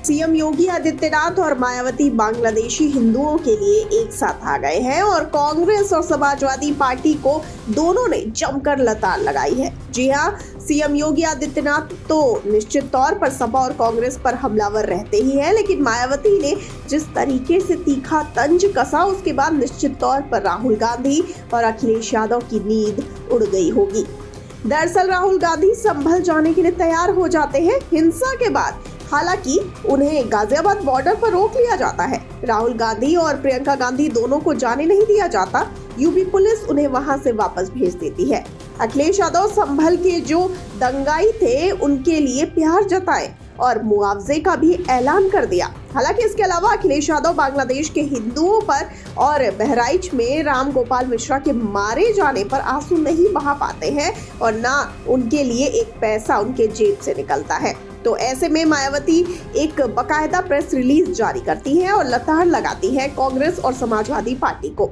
CM Yogi Adityanath और मायावती बांग्लादेशी हिंदुओं के लिए एक साथ आ गए हैं और कांग्रेस और समाजवादी पार्टी को दोनों ने जमकर लताड़ लगाई है। जी हां, सीएम योगी आदित्यनाथ तो निश्चित तौर पर सपा और कांग्रेस पर हमलावर रहते ही हैं, लेकिन मायावती ने जिस तरीके से तीखा तंज कसा, उसके बाद निश्चित तौर पर राहुल गांधी और अखिलेश यादव की नींद उड़ गई होगी। दरअसल राहुल गांधी संभल जाने के लिए तैयार हो जाते हैं हिंसा के बाद। हालांकि उन्हें गाजियाबाद बॉर्डर पर रोक लिया जाता है। राहुल गांधी और प्रियंका गांधी दोनों को जाने नहीं दिया जाता। यूपी पुलिस उन्हें वहां से वापस भेज देती है। अखिलेश यादव संभल के जो दंगाई थे उनके लिए प्यार जताए और मुआवजे का भी ऐलान कर दिया। हालांकि इसके अलावा अखिलेश यादव बांग्लादेश के हिंदुओं पर और बहराइच में राम गोपाल मिश्रा के मारे जाने पर आंसू नहीं बहा पाते हैं और ना उनके लिए एक पैसा उनके जेब से निकलता है। तो ऐसे में मायावती एक बकायदा प्रेस रिलीज जारी करती है और लताड़ लगाती है कांग्रेस और समाजवादी पार्टी को।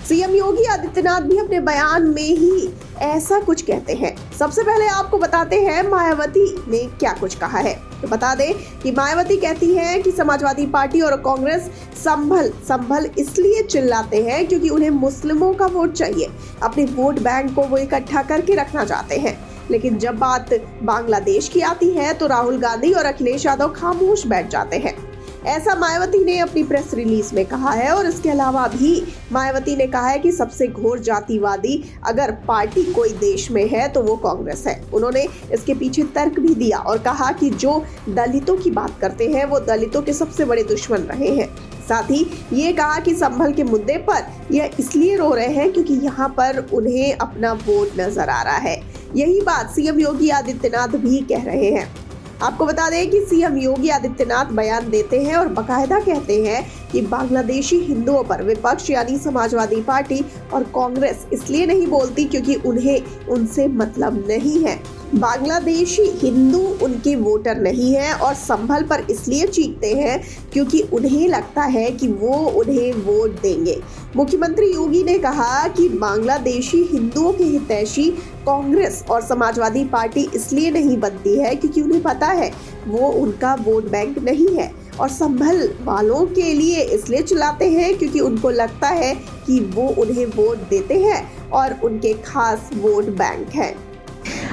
सीएम योगी आदित्यनाथ भी अपने बयान में ही ऐसा कुछ कहते हैं। सबसे पहले आपको बताते हैं मायावती ने क्या कुछ कहा है। तो बता दें कि मायावती कहती हैं कि समाजवादी पार्टी और कांग्रेस संभल इसलिए चिल्लाते हैं क्योंकि उन्हें मुस्लिमों का वोट चाहिए। अपने वोट बैंक को वो इकट्ठा करके रखना चाहते हैं। लेकिन जब बात बांग्लादेश की आती है तो राहुल गांधी और अखिलेश यादव खामोश बैठ जाते हैं। ऐसा मायावती ने अपनी प्रेस रिलीज में कहा है। और इसके अलावा भी मायावती ने कहा है कि सबसे घोर जातिवादी अगर पार्टी कोई देश में है तो वो कांग्रेस है। उन्होंने इसके पीछे तर्क भी दिया और कहा कि जो दलितों की बात करते हैं वो दलितों के सबसे बड़े दुश्मन रहे हैं। साथ ही ये कहा कि संभल के मुद्दे पर यह इसलिए रो रहे हैं क्योंकि यहाँ पर उन्हें अपना वोट नजर आ रहा है। यही बात सीएम योगी आदित्यनाथ भी कह रहे हैं। आपको बता दें कि सीएम योगी आदित्यनाथ बयान देते हैं और बकायदा कहते हैं कि बांग्लादेशी हिंदुओं पर विपक्ष यानी समाजवादी पार्टी और कांग्रेस इसलिए नहीं बोलती क्योंकि उन्हें उनसे मतलब नहीं है। बांग्लादेशी हिंदू उनके वोटर नहीं हैं और संभल पर इसलिए चीखते हैं क्योंकि उन्हें लगता है कि वो उन्हें वोट देंगे। मुख्यमंत्री योगी ने कहा कि बांग्लादेशी हिंदुओं के हितैषी कांग्रेस और समाजवादी पार्टी इसलिए नहीं बनती है क्योंकि उन्हें पता है वो उनका वोट बैंक नहीं है, और संभल वालों के लिए इसलिए चिल्लाते हैं क्योंकि उनको लगता है कि वो उन्हें वोट देते हैं और उनके खास वोट बैंक हैं।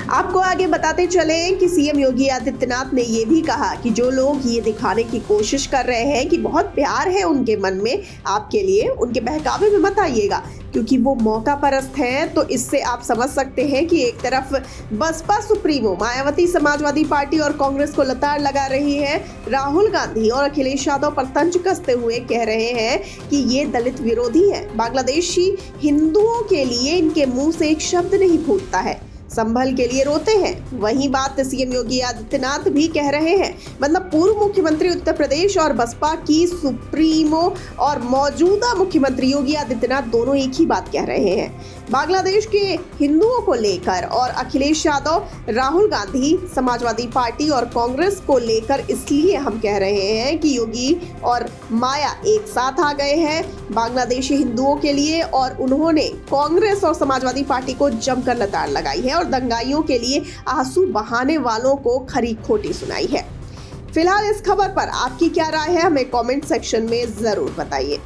आपको आगे बताते चले कि सीएम योगी आदित्यनाथ ने ये भी कहा कि जो लोग ये दिखाने की कोशिश कर रहे हैं कि बहुत प्यार है उनके मन में आपके लिए, उनके बहकावे में मत आइएगा क्योंकि वो मौका परस्त हैं। तो इससे आप समझ सकते हैं कि एक तरफ बसपा सुप्रीमो मायावती समाजवादी पार्टी और कांग्रेस को लताड़ लगा रही है, राहुल गांधी और अखिलेश यादव पर तंज कसते हुए कह रहे हैं कि ये दलित विरोधी है। बांग्लादेशी हिंदुओं के लिए इनके मुंह से एक शब्द नहीं फूटता है, संभल के लिए रोते हैं। वही बात सीएम योगी आदित्यनाथ भी कह रहे हैं। मतलब पूर्व मुख्यमंत्री उत्तर प्रदेश और बसपा की सुप्रीमो और मौजूदा मुख्यमंत्री योगी आदित्यनाथ दोनों एक ही बात कह रहे हैं। बांग्लादेश के हिंदुओं को लेकर और अखिलेश यादव, राहुल गांधी, समाजवादी पार्टी और कांग्रेस को लेकर इसलिए हम कह रहे हैं कि योगी और माया एक साथ आ गए हैं बांग्लादेशी हिंदुओं के लिए और उन्होंने कांग्रेस और समाजवादी पार्टी को जमकर लताड़ लगाई है और दंगाइयों के लिए आंसू बहाने वालों को खरी खोटी सुनाई है। फिलहाल इस खबर पर आपकी क्या राय है, हमें कमेंट सेक्शन में जरूर बताइए।